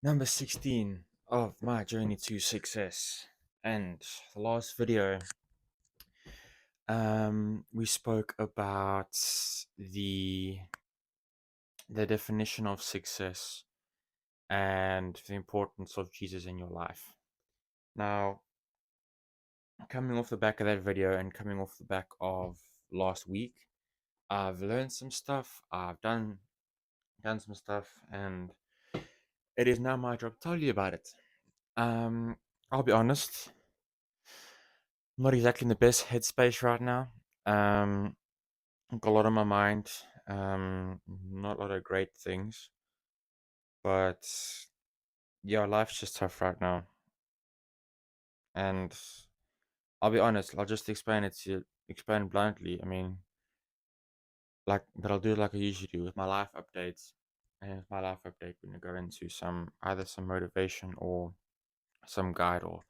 Number 16 of my journey to success. And the last video, we spoke about the the definition of success and the importance of Jesus in your life. Now, coming off the back of that video and coming off the back of last week, I've learned some stuff. I've done some stuff, and it is now my job to tell you about it. I'll be honest. I'm not exactly in the best headspace right now. Um, got a lot on my mind. Not a lot of great things, but yeah, life's just tough right now. And I'll be honest. I'll just explain bluntly. I mean, but I'll do it like I usually do with my life updates. And with my life update, we're gonna go into either some motivation or some guide. Or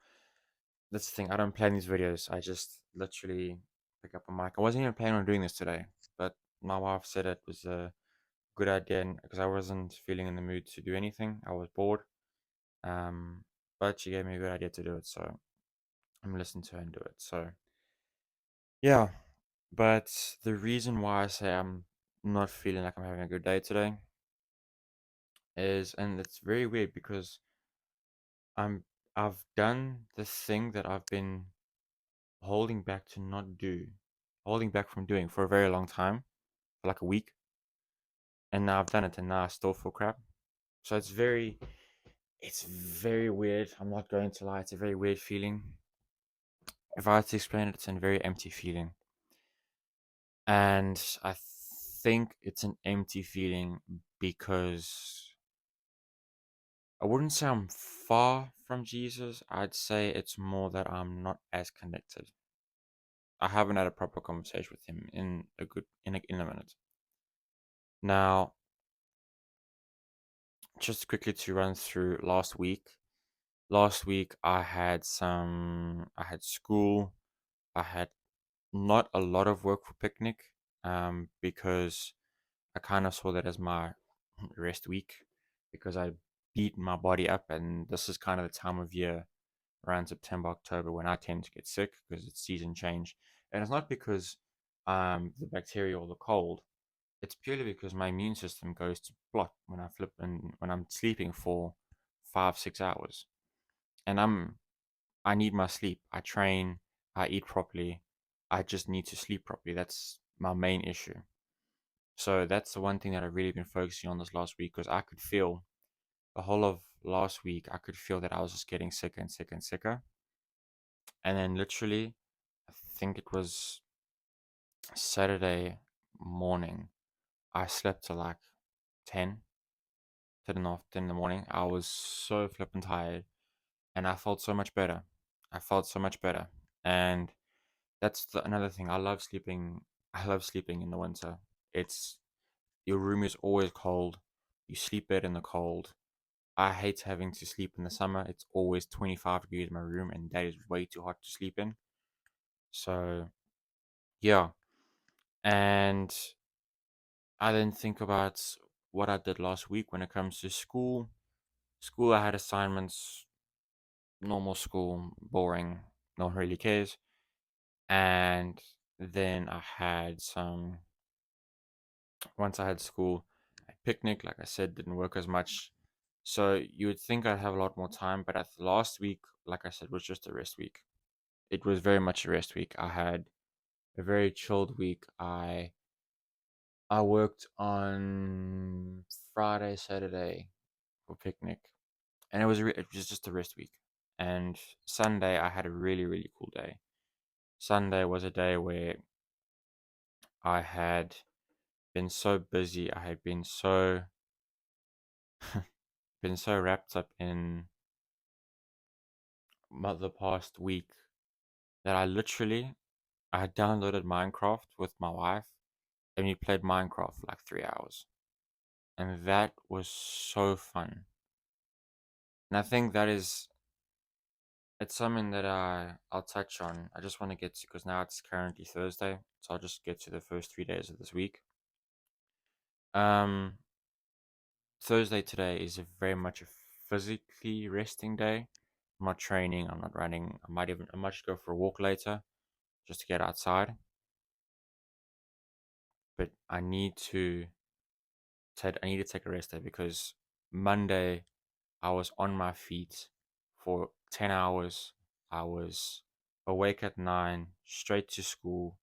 that's the thing. I don't plan these videos. I just literally pick up a mic. I wasn't even planning on doing this today, but my wife said it was a good idea because I wasn't feeling in the mood to do anything. I was bored. Um, but she gave me a good idea to do it, so I'm listening to her and do it. So yeah, but the reason why I say I'm not feeling like I'm having a good day today is, and it's very weird because I'm I've done the thing that I've been holding back to not do, holding back from doing for a very long time, for like a week, and now I've done it, and now I still feel crap. So it's very weird. I'm not going to lie, it's a very weird feeling. If I had to explain it, it's a very empty feeling. And I think it's an empty feeling because I wouldn't say I'm far from Jesus. I'd say it's more that I'm not as connected. I haven't had a proper conversation with him in a minute. Now, just quickly to run through last week. Last week I had school. I had not a lot of work for picnic, because I kind of saw that as my rest week because I beat my body up, and this is kind of the time of year around September, October when I tend to get sick because it's season change, and it's not because the bacteria or the cold. It's purely because my immune system goes to plot when I flip and when I'm sleeping for 5 6 hours, and I need my sleep. I train, I eat properly. I just need to sleep properly. That's my main issue. So that's the one thing that I've really been focusing on this last week because I could feel the whole of last week, I could feel that I was just getting sicker and sicker and sicker. And then literally, I think it was Saturday morning, I slept till like 10, 10 and a half, 10 in the morning. I was so flippin' tired and I felt so much better. I felt so much better. And another thing. I love sleeping. I love sleeping in the winter. It's Your room is always cold. You sleep better in the cold. I hate having to sleep in the summer. It's always 25 degrees in my room, and that is way too hot to sleep in. So, yeah. And I then think about what I did last week when it comes to school. School, I had assignments, normal school, boring, no one really cares. And then once I had school, a picnic, like I said, didn't work as much. So you would think I'd have a lot more time, but at the last week, like I said, was just a rest week. It was very much a rest week. I had a very chilled week. I worked on Friday, Saturday for picnic, and it was just a rest week. And Sunday, I had a really really cool day. Sunday was a day where I had been so busy. I had been so wrapped up in the past week that I had downloaded Minecraft with my wife and we played Minecraft for like 3 hours. And that was so fun. And I think it's something that I'll touch on. I just want to get to because now it's currently Thursday, so I'll just get to the first 3 days of this week. Um, Thursday today is very much a physically resting day. I'm not training, I'm not running. I might just go for a walk later just to get outside. But I need to take a rest day because Monday I was on my feet for 10 hours. I was awake at 9, straight to school.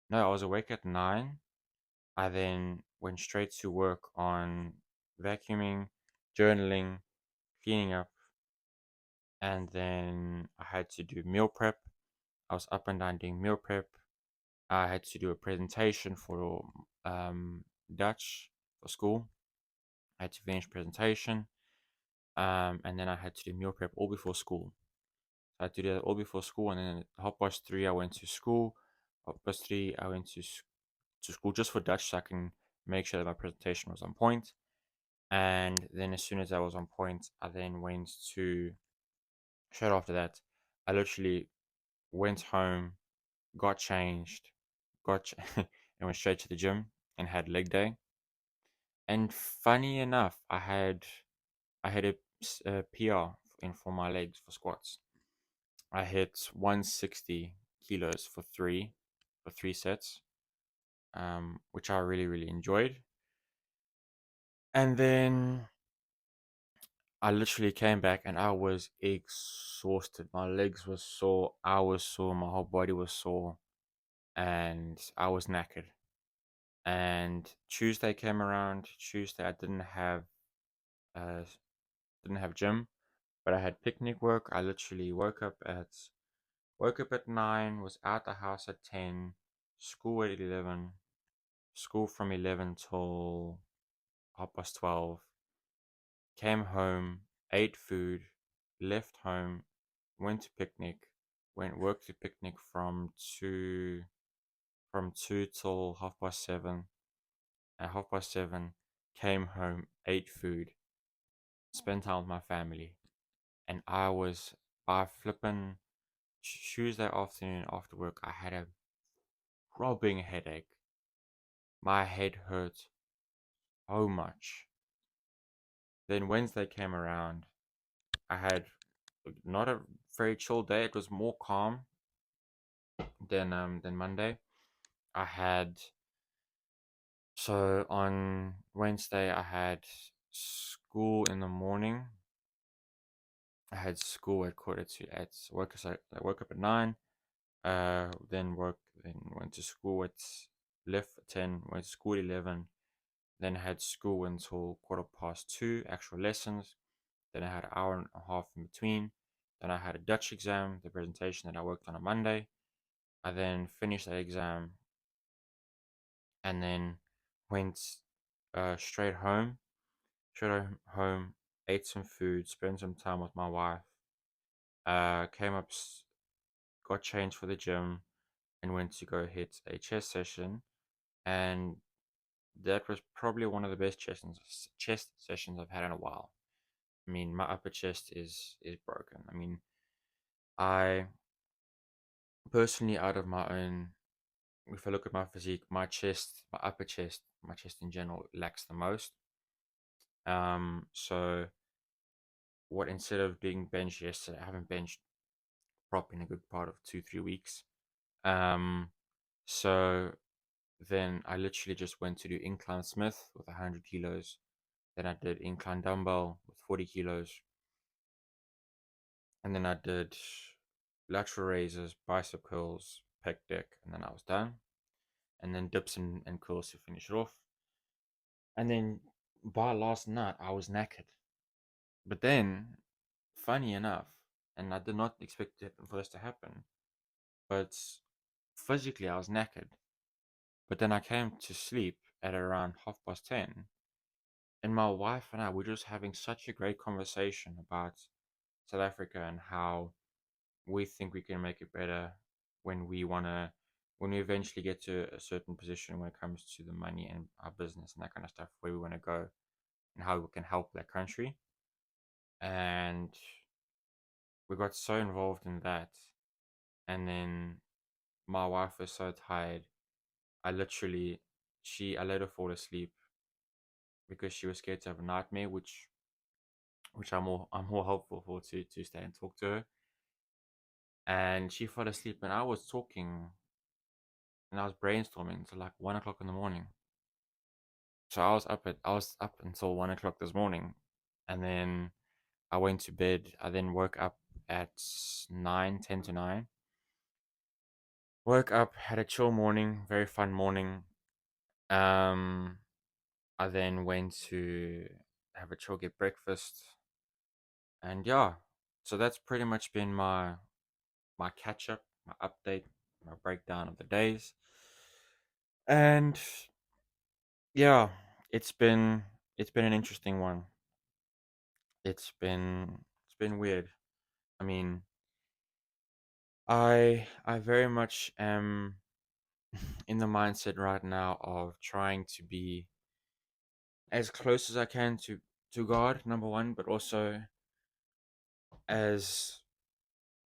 No, I was awake at 9. I then went straight to work on vacuuming, journaling, cleaning up, and then I had to do meal prep. I was up and down doing meal prep. I had to do a presentation for Dutch for school. I had to finish presentation, and then I had to do meal prep all before school. I had to do that all before school, and then at 3:30 I went to school. 3:30 I went to school just for Dutch, so I can make sure that my presentation was on point. And then as soon as I was on point, I then went to straight after that. I literally went home, got changed, and went straight to the gym and had leg day. And funny enough, I had a PR in for my legs for squats. I hit 160 kilos for three sets, which I really really enjoyed. And then I literally came back and I was exhausted. My legs were sore, I was sore, my whole body was sore, and I was knackered. And Tuesday came around. Tuesday I uh didn't have gym, but I had picnic work. I literally woke up at 9, was out the house at 10, school at 11, school from 11 till 12:30, came home, ate food, left home, went to picnic, went work to picnic from 2 till 7:30. At 7:30, came home, ate food, spent time with my family, and I was by flipping Tuesday afternoon after work. I had a robbing headache. My head hurt so much. Then Wednesday came around. I had not a very chill day. It was more calm than Monday. I had So on Wednesday I had school in the morning. I had school at quarter to at work. So I woke up at 9. Then went to school at left at 10. Went to school at 11. Then had school until 2:15. Actual lessons. Then I had an hour and a half in between. Then I had a Dutch exam, the presentation that I worked on Monday. I then finished that exam and then went straight home. Home, ate some food, spent some time with my wife. Came up, got changed for the gym, and went to go hit a chest session. And that was probably one of the best chest sessions I've had in a while. I mean, my upper chest is broken. I mean, I personally, out of my own, if I look at my physique, my upper chest, my chest in general lacks the most. So what instead of doing bench yesterday, I haven't benched prop in a good part of 2-3 weeks. Um, so then I literally just went to do incline Smith with 100 kilos. Then I did incline dumbbell with 40 kilos. And then I did lateral raises, bicep curls, pec deck, and then I was done. And then dips and curls to finish it off. And then by last night, I was knackered. But then, funny enough, and I did not expect it for this to happen, but physically I was knackered. But then I came to sleep at around 10:30, and my wife and I were just having such a great conversation about South Africa and how we think we can make it better when when we eventually get to a certain position when it comes to the money and our business and that kind of stuff, where we want to go and how we can help that country. And we got so involved in that. And then my wife was so tired. I literally, I let her fall asleep because she was scared to have a nightmare, which which I'm more helpful for to stay and talk to her. And she fell asleep, and I was talking and I was brainstorming until like 1 o'clock in the morning. So I was up until 1 o'clock this morning, and then I went to bed. I then woke up at 9, 10 to 9. Woke up, had a chill morning, very fun morning. Um, I then went to have a chill, get breakfast, and yeah. So that's pretty much been my catch up, my update, my breakdown of the days, and yeah, it's been an interesting one. It's been weird. I mean, I very much am in the mindset right now of trying to be as close as I can to God, number one, but also as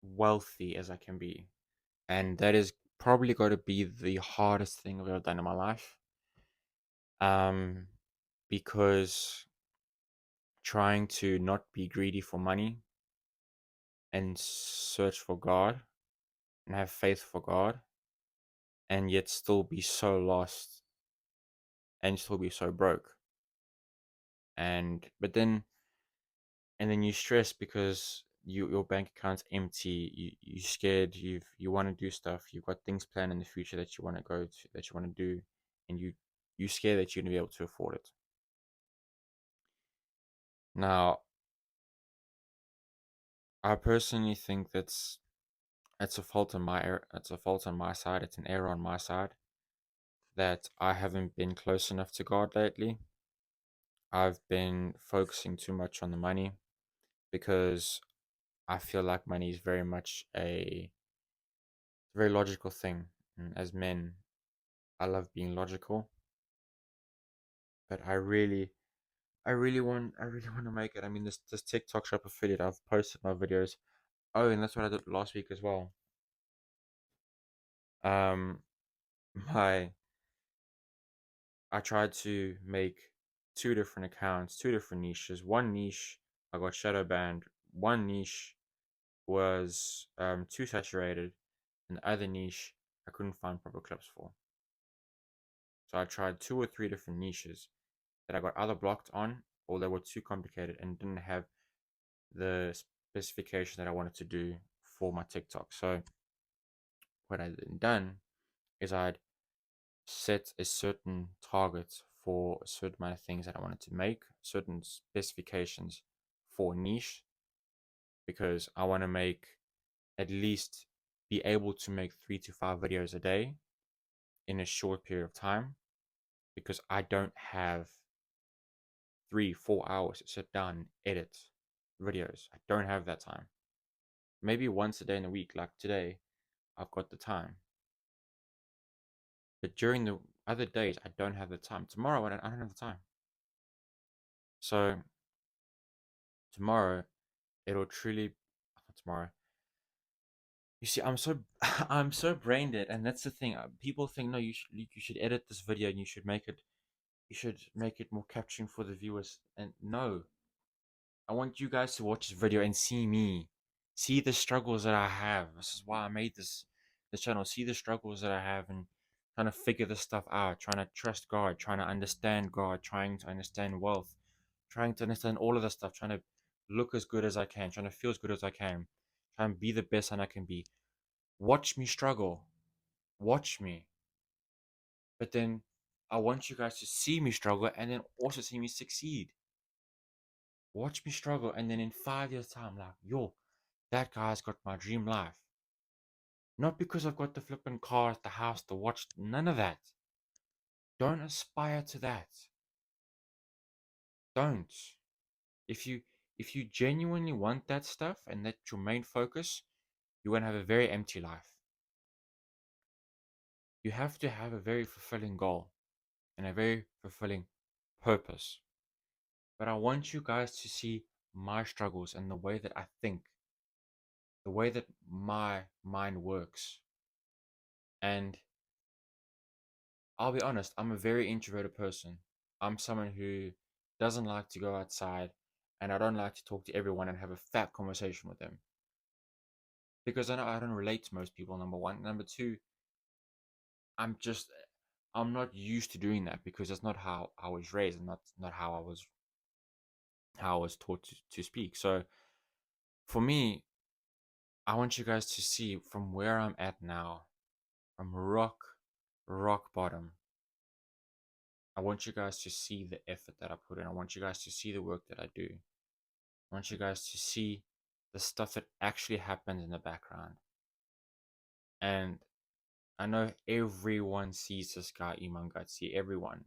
wealthy as I can be. And that is probably going to be the hardest thing I've ever done in my life. Um, because trying to not be greedy for money and search for God and have faith for God and yet still be so lost and still be so broke. And then you stress because your bank account's empty. You scared. You want to do stuff. You've got things planned in the future that you want to go to, that you want to do, and you scared that you're gonna be able to afford it. Now, I personally think that's a fault on it's a fault on my side. It's an error on my side that I haven't been close enough to God lately. I've been focusing too much on the money because I feel like money is very much a very logical thing. And as men, I love being logical, but I really want to make it. I mean, this TikTok shop affiliate, I've posted my videos. Oh, and that's what I did last week as well. Um, my I tried to make two different accounts, two different niches. One niche I got shadow banned. One niche was too saturated, and the other niche I couldn't find proper clips for. So I tried two or three different niches that I got either blocked on or they were too complicated and didn't have the specification that I wanted to do for my TikTok. So what I then done is I'd set a certain target for a certain amount of things that I wanted to make, certain specifications for a niche, because I want to make at least be able to make 3 to 5 videos a day in a short period of time because I don't have 3, 4 hours to sit down and edit videos. I don't have that time. Maybe once a day in a week, like today, I've got the time. But during the other days, I don't have the time. Tomorrow, I don't have the time. So tomorrow, it'll truly. Not tomorrow. You see, I'm so I'm so brain dead, and that's the thing. People think no, you should edit this video and you should make it more capturing for the viewers. And no, I want you guys to watch this video and see me, see the struggles that I have. This is why I made this channel. See the struggles that I have and trying to figure this stuff out, trying to trust God, trying to understand God, trying to understand wealth, trying to understand all of this stuff, trying to look as good as I can, trying to feel as good as I can, trying to be the best that I can be. Watch me struggle. Watch me. But then I want you guys to see me struggle and then also see me succeed. Watch me struggle, and then in 5 years' time, like, yo, that guy's got my dream life. Not because I've got the flipping car, the house, the watch, none of that. Don't aspire to that. Don't. If you if you genuinely want that stuff and that's your main focus, you're gonna have a very empty life. You have to have a very fulfilling goal and a very fulfilling purpose. But I want you guys to see my struggles and the way that I think, the way that my mind works. And I'll be honest, I'm a very introverted person. I'm someone who doesn't like to go outside and I don't like to talk to everyone and have a fat conversation with them because I know I don't relate to most people. Number one, number two, I'm just I'm not used to doing that because that's not how I was raised and not how I was taught to speak. So for me, I want you guys to see from where I'm at now, from rock bottom. I want you guys to see the effort that I put in. I want you guys to see the work that I do. I want you guys to see the stuff that actually happens in the background. And I know everyone sees this guy Iman Gatsi, everyone.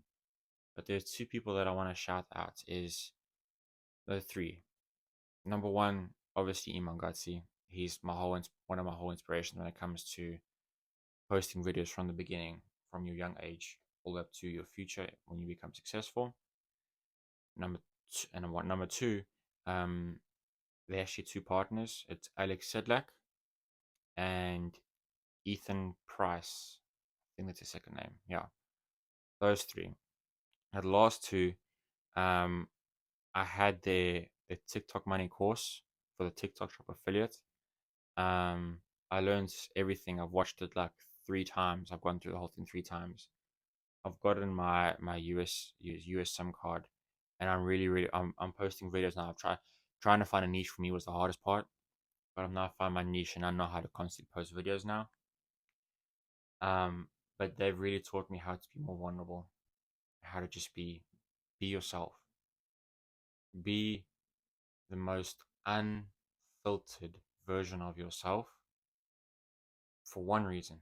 But there's two people that I want to shout out is the three. Number one, obviously Iman Gatsi. He's one of my whole inspirations when it comes to posting videos from the beginning, from your young age, all up to your future when you become successful. Number two, they're actually two partners. It's Alex Sedlak and Ethan Price. I think that's his second name. Yeah, those three. At the last two, um, I had the TikTok money course for the TikTok shop affiliate. Um, I learned everything. I've watched it like 3 times. I've gone through the whole thing 3 times. I've gotten my US SIM card, and I'm posting videos now. Trying to find a niche for me was the hardest part, but I'm now finding my niche, and I know how to constantly post videos now. But they've really taught me how to be more vulnerable, how to just be yourself, be the most unfiltered version of yourself for one reason,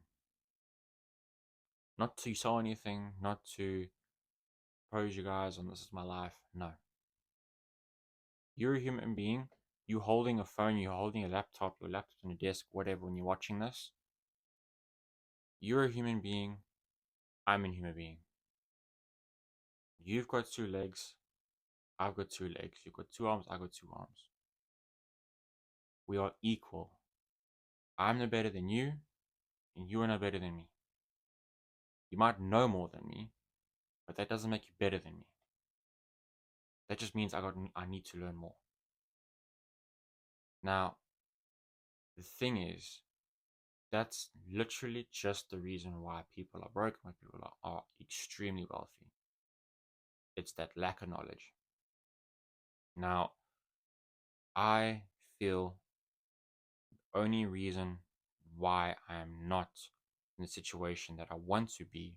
not to sell anything, not to pose you guys on this is my life. No, you're a human being. You holding a phone, you're holding a laptop, your laptop on your desk, whatever, when you're watching this, you're a human being. I'm a human being. You've got 2 legs. I've got 2 legs. You've got 2 arms. I've got 2 arms. We are equal. I'm no better than you, and you are no better than me. You might know more than me, but that doesn't make you better than me. That just means I need to learn more. Now, the thing is, that's literally just the reason why people are broken, why people are extremely wealthy. It's that lack of knowledge. Now, I feel the only reason why I am not in the situation that I want to be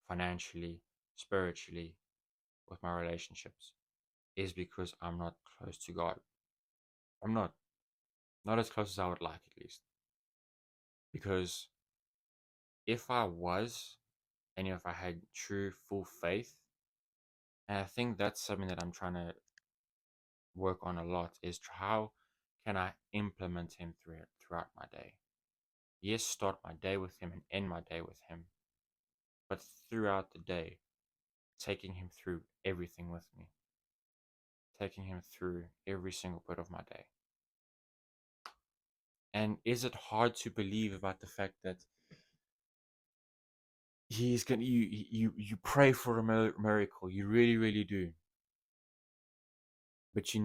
financially, spiritually, with my relationships is because I'm not close to God. I'm not as close as I would like, at least. Because if I was, and if I had true full faith, and I think that's something that I'm trying to work on a lot, is how can I implement him throughout my day. Yes, start my day with him and end my day with him, but throughout the day, taking him through everything with me, taking him through every single bit of my day. And is it hard to believe about the fact that he's gonna you pray for a miracle, you really do, but you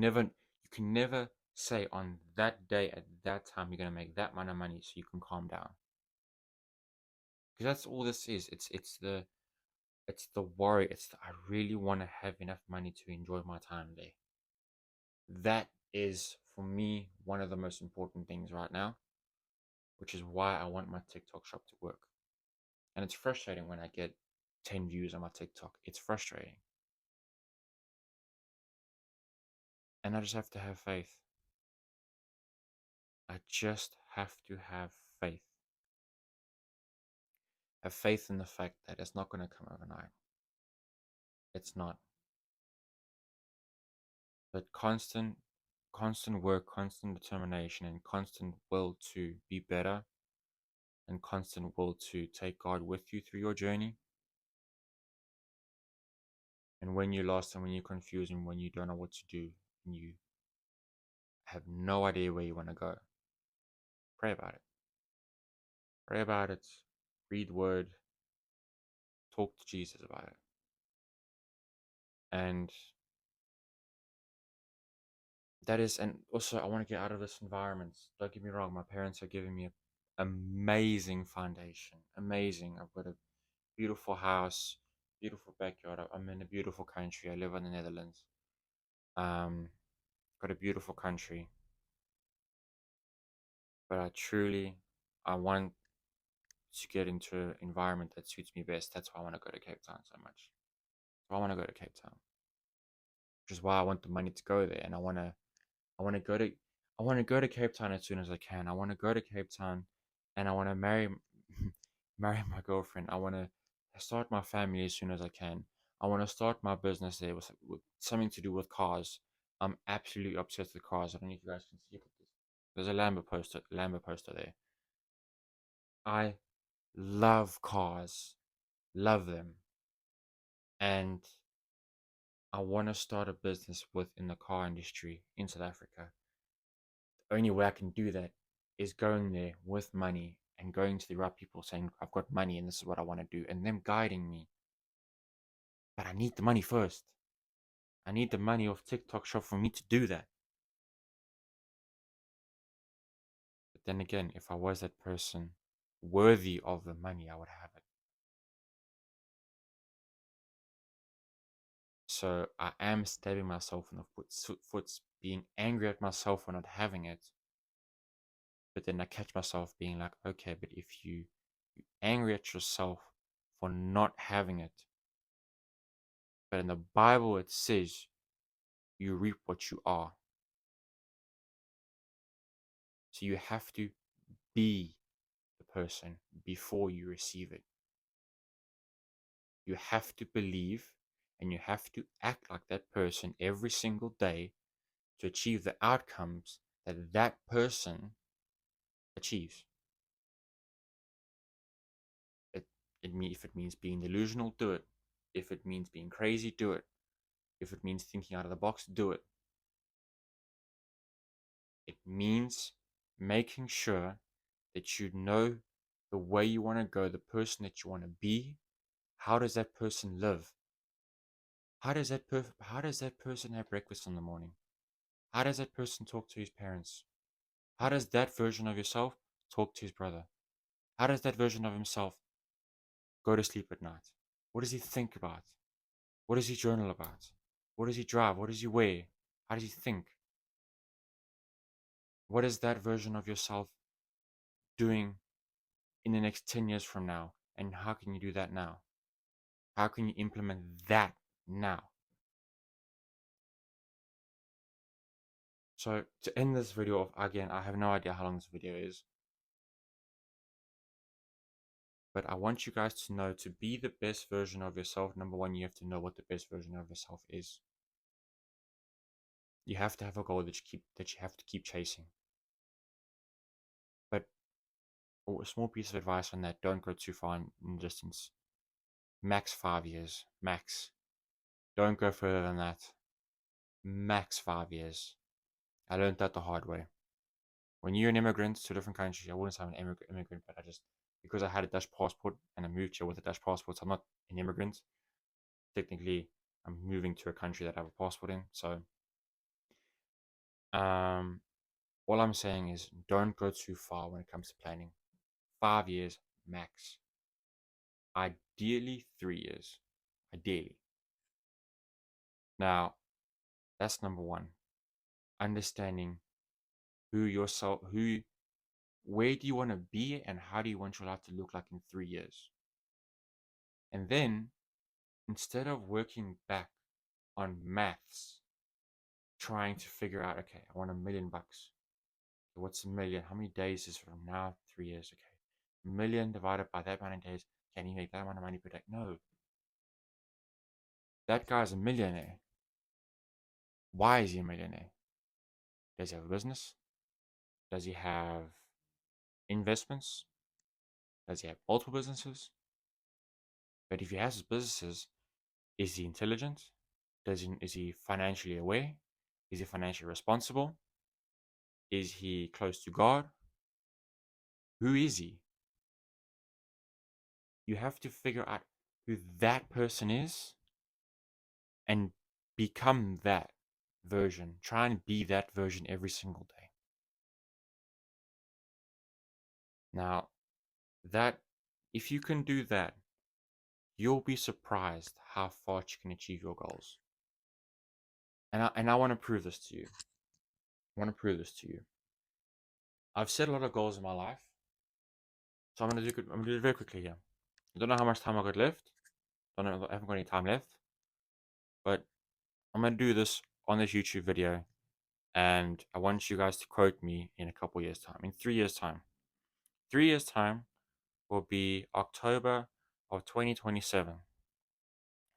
can never say on that day at that time you're gonna make that amount of money so you can calm down, because that's all this is. It's the worry. I really want to have enough money to enjoy my time there. That is for me one of the most important things right now, which is why I want my TikTok shop to work. And it's frustrating when I get 10 views on my TikTok. It's frustrating. And I just have to have faith. I just have to have faith. Have faith in the fact that it's not going to come overnight. It's not. But constant work, constant determination, and constant will to be better, and constant will to take God with you through your journey. And when you're lost and when you're confused and when you don't know what to do and you have no idea where you want to go, pray about it. Pray about it. Read the word. Talk to Jesus about it. And that is, and also I want to get out of this environment. Don't get me wrong, my parents are giving me an amazing foundation. Amazing. I've got a beautiful house, beautiful backyard. I'm in a beautiful country. I live in the Netherlands. Um, got a beautiful country, but I want to get into an environment that suits me best. That's why I want to go to Cape Town so much. So I want to go to Cape Town, which is why I want the money to go there, and I want to go to I want to go to Cape Town as soon as I can. I want to go to Cape Town, and I want to marry marry my girlfriend. I want to start my family as soon as I can. I want to start my business there with something to do with cars. I'm absolutely obsessed with cars. I don't know if you guys can see it. There's a Lambo poster there. I love cars, love them, and I want to start a business within the car industry in South Africa. The only way I can do that is going there with money and going to the right people saying, I've got money and this is what I want to do, and them guiding me. But I need the money first. I need the money off TikTok Shop for me to do that. But then again, if I was that person worthy of the money, I would have it. So I am stabbing myself in the foot, being angry at myself for not having it. But then I catch myself being like, okay, but if you angry at yourself for not having it, but in the Bible it says you reap what you are. So you have to be the person before you receive it. You have to believe and you have to act like that person every single day to achieve the outcomes that that person achieves. It, if it means being delusional, do it. If it means being crazy, do it. If it means thinking out of the box, do it. It means making sure that you know the way you want to go, the person that you want to be. How does that person live? How does that person have breakfast in the morning? How does that person talk to his parents? How does that version of yourself talk to his brother? How does that version of himself go to sleep at night? What does he think about? What does he journal about? What does he drive? What does he wear? How does he think? What is that version of yourself doing in the next 10 years from now? And how can you do that now? How can you implement that now? So to end this video off, again, I have no idea how long this video is, but I want you guys to know, to be the best version of yourself, number one, you have to know what the best version of yourself is. You have to have a goal that you have to keep chasing. But a small piece of advice on that: don't go too far in distance. Max 5 years, max. Don't go further than that. Max 5 years. I learned that the hard way. When you're an immigrant to a different country, I wouldn't say I'm an immigrant, but because I had a Dutch passport and I moved here with a Dutch passport, so I'm not an immigrant. Technically, I'm moving to a country that I have a passport in. So, um, all I'm saying is don't go too far when it comes to planning. 5 years max. Ideally, 3 years. Ideally. Now, that's number one. Understanding where do you want to be and how do you want your life to look like in 3 years. And then, instead of working back on maths, trying to figure out, okay, I want $1 million. What's a million? How many days is from now? 3 years. Okay. A million divided by that amount of days. Can he make that amount of money per day? No. That guy's a millionaire. Why is he a millionaire? Does he have a business? Does he have investments? Does he have multiple businesses? But if he has his businesses, is he intelligent? Is he financially aware? Is he financially responsible? Is he close to God? Who is he? You have to figure out who that person is and become that. version. Try and be that version every single day. Now, that if you can do that, you'll be surprised how fast you can achieve your goals. And I want to prove this to you. I've set a lot of goals in my life, so I'm gonna do it very quickly here. I don't know how much time I got left. I haven't got any time left, but I'm gonna do this on this YouTube video, and I want you guys to quote me in a couple years' time. In 3 years' time. 3 years' time will be October of 2027.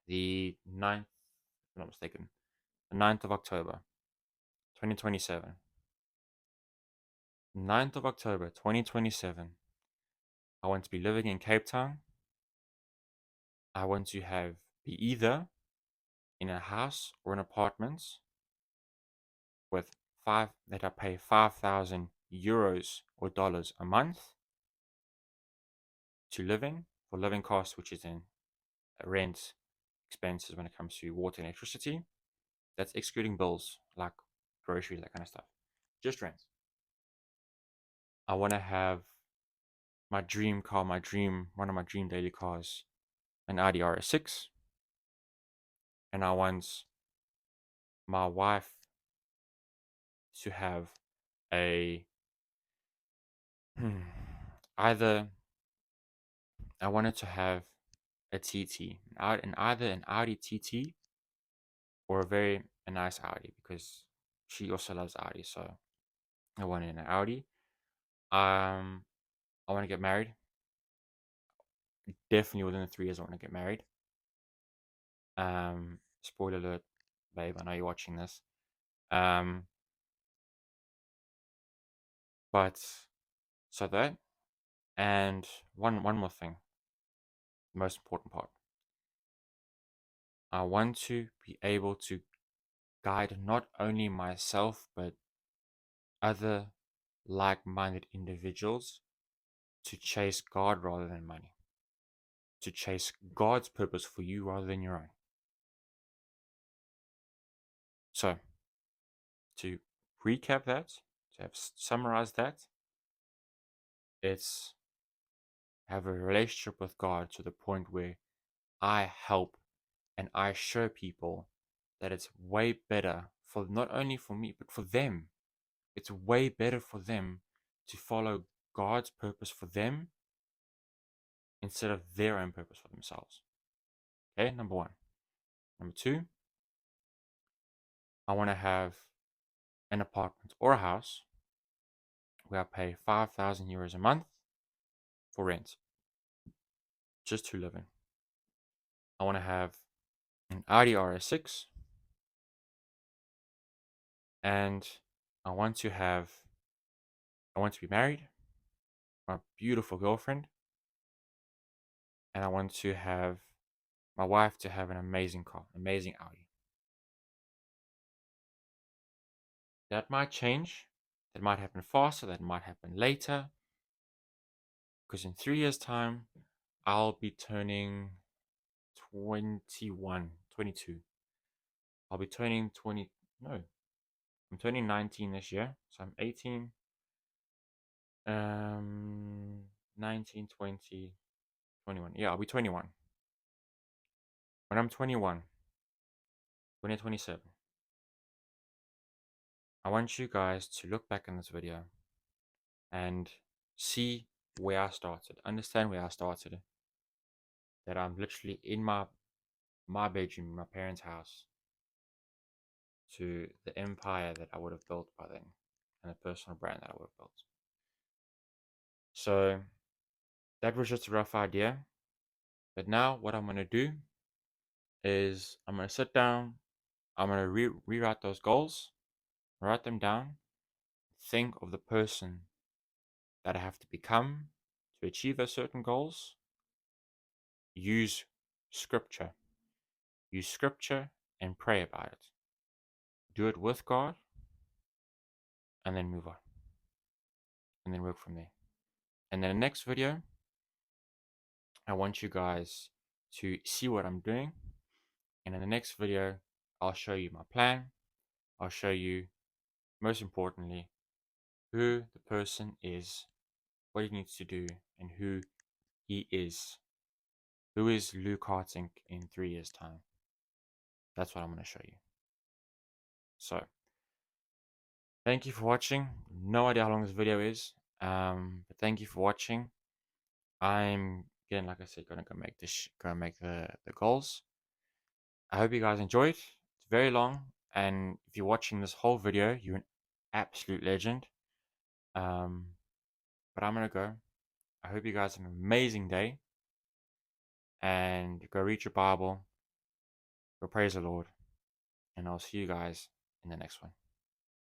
The 9th, if I'm not mistaken. The 9th of October, 2027. 9th of October, 2027. I want to be living in Cape Town. I want to be either in a house or an apartment with that I pay 5,000 euros or dollars a month to live in for living costs, which is in rent, expenses when it comes to water and electricity. That's excluding bills like groceries, that kind of stuff. Just rent. I want to have my dream car, one of my dream daily cars, an Audi RS6. And I want my wife to have a either I wanted to have a TT, either an Audi TT or a nice Audi, because she also loves Audi, so I wanted an Audi. I want to get married. Definitely within the 3 years, I want to get married. Spoiler alert, babe, I know you're watching this. But so that, and one more thing, the most important part. I want to be able to guide not only myself but other like-minded individuals to chase God rather than money, to chase God's purpose for you rather than your own. So, to recap that, to have summarized that, it's have a relationship with God to the point where I help and I show people that it's way better for not only for me but for them. It's way better for them to follow God's purpose for them instead of their own purpose for themselves. Okay, number one. Number two, I want to have an apartment or a house where I pay 5,000 euros a month for rent, just to live in. I want to have an Audi RS6, and I want to be married, my beautiful girlfriend, and I want to have my wife to have an amazing car, amazing Audi. That might change. That might happen faster. That might happen later. Because in 3 years' time, I'll be turning 21, 22. I'll be turning 20. No, I'm turning 19 this year. So I'm 18, 19, 20, 21. Yeah, I'll be 21. When I'm 21, 2027, I want you guys to look back in this video and see where I started. Understand where I started. That I'm literally in my bedroom, my parents' house, to the empire that I would have built by then, and the personal brand that I would have built. So that was just a rough idea. But now what I'm going to do is I'm going to sit down, I'm going to rewrite those goals, write them down, think of the person that I have to become to achieve those certain goals, use scripture. Use scripture and pray about it. Do it with God, and then move on. And then work from there. And then the next video, I want you guys to see what I'm doing. And in the next video, I'll show you my plan. I'll show you, most importantly, who the person is, what he needs to do, and who he is. Who is Luke Hartink in 3 years' time? That's what I'm going to show you. So, thank you for watching. No idea how long this video is, but thank you for watching. I'm again, like I said, gonna go make the goals. I hope you guys enjoyed. It's very long, and if you're watching this whole video, you're an absolute legend. Um, but I'm gonna go. I hope you guys have an amazing day, and go read your Bible, go praise the Lord, and I'll see you guys in the next one.